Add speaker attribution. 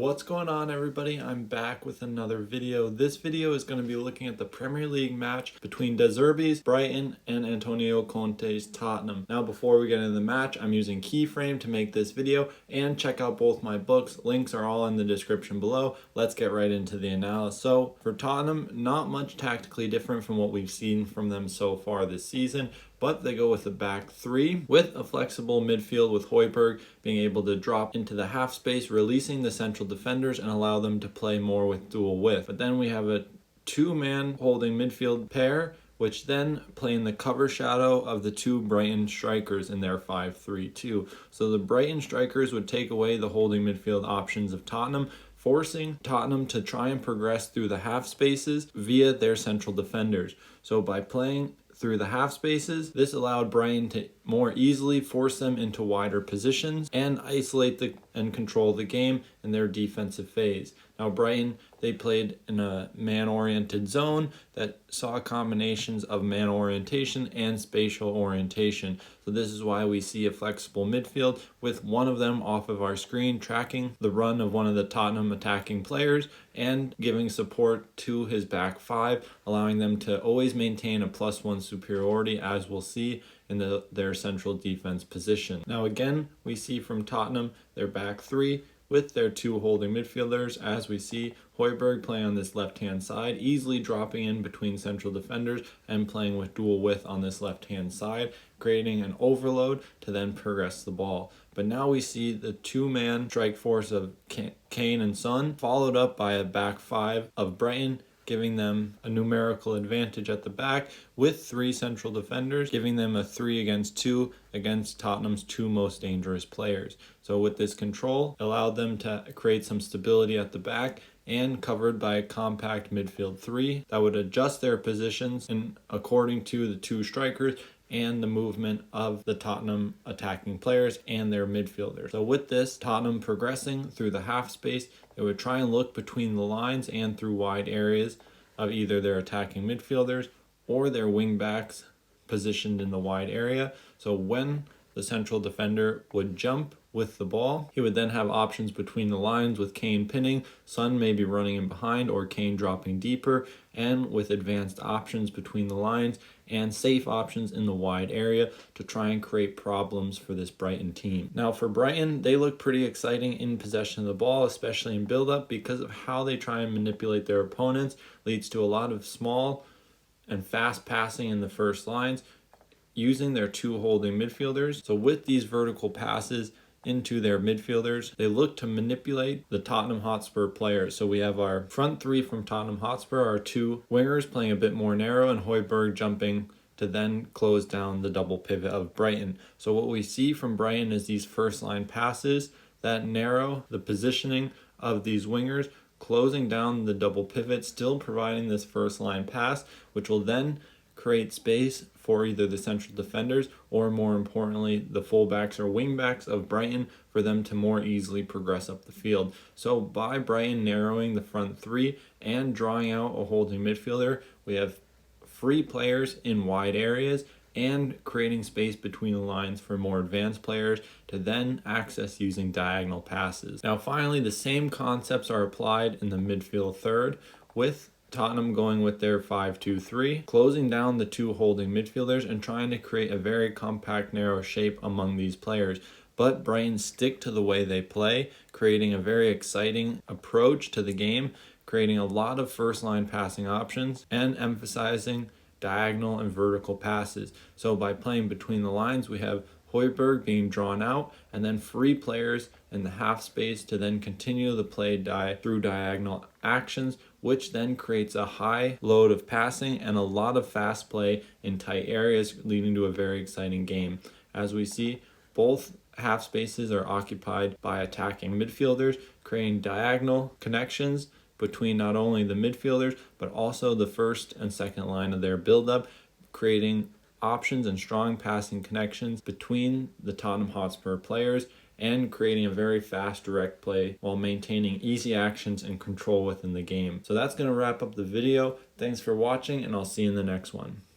Speaker 1: What's going on, everybody? I'm back with another video. This video is going to be looking at the Premier League match between Zerbi's Brighton and Antonio Conte's Tottenham. Now, before we get into the match, I'm using Keyframe to make this video, and check out both my books. Links are all in the description below. Let's get right into the analysis. So, for Tottenham, not much tactically different from what we've seen from them so far this season, but they go with a back three with a flexible midfield, with Højbjerg being able to drop into the half space, releasing the central defenders and allow them to play more with dual width. But then we have a two-man holding midfield pair, which then play in the cover shadow of the two Brighton strikers in their 5-3-2. So the Brighton strikers would take away the holding midfield options of Tottenham, forcing Tottenham to try and progress through the half spaces via their central defenders. So by playing through the half spaces, this allowed Brighton to more easily force them into wider positions and isolate and control the game in their defensive phase. Now Brighton, they played in a man-oriented zone that saw combinations of man orientation and spatial orientation. So this is why we see a flexible midfield with one of them off of our screen tracking the run of one of the Tottenham attacking players and giving support to his back five, allowing them to always maintain a +1 superiority, as we'll see in their central defense position. Now again, we see from Tottenham their back three with their two holding midfielders, as we see Højbjerg playing on this left-hand side, easily dropping in between central defenders and playing with dual width on this left-hand side, creating an overload to then progress the ball. But now we see the two-man strike force of Kane and Son, followed up by a back five of Brighton, giving them a numerical advantage at the back with three central defenders, giving them a 3-against-2 against Tottenham's two most dangerous players. So with this control, allowed them to create some stability at the back, and covered by a compact midfield three that would adjust their positions according to the two strikers and the movement of the Tottenham attacking players and their midfielders. So with this, Tottenham progressing through the half space, they would try and look between the lines and through wide areas of either their attacking midfielders or their wing backs positioned in the wide area. So when the central defender would jump with the ball, he would then have options between the lines, with Kane pinning, Son maybe running in behind, or Kane dropping deeper, and with advanced options between the lines and safe options in the wide area to try and create problems for this Brighton team. Now for Brighton, they look pretty exciting in possession of the ball, especially in build-up, because of how they try and manipulate their opponents. Leads to a lot of small and fast passing in the first lines, using their two holding midfielders. So with these vertical passes into their midfielders, they look to manipulate the Tottenham Hotspur players. So we have our front three from Tottenham Hotspur, our two wingers playing a bit more narrow, and Højbjerg jumping to then close down the double pivot of Brighton. So what we see from Brighton is these first line passes that narrow the positioning of these wingers, closing down the double pivot, still providing this first line pass, which will then create space for either the central defenders or, more importantly, the fullbacks or wingbacks of Brighton for them to more easily progress up the field. So by Brighton narrowing the front three and drawing out a holding midfielder, we have free players in wide areas and creating space between the lines for more advanced players to then access using diagonal passes. Now finally, the same concepts are applied in the midfield third, with Tottenham going with their 5-2-3, closing down the two holding midfielders and trying to create a very compact, narrow shape among these players. But Brighton stick to the way they play, creating a very exciting approach to the game, creating a lot of first line passing options and emphasizing diagonal and vertical passes. So by playing between the lines, we have Højbjerg being drawn out and then free players in the half space to then continue the play through diagonal actions, which then creates a high load of passing and a lot of fast play in tight areas, leading to a very exciting game. As we see, both half spaces are occupied by attacking midfielders, creating diagonal connections between not only the midfielders but also the first and second line of their build-up, creating options and strong passing connections between the Tottenham Hotspur players and creating a very fast direct play while maintaining easy actions and control within the game. So that's going to wrap up the video. Thanks for watching, and I'll see you in the next one.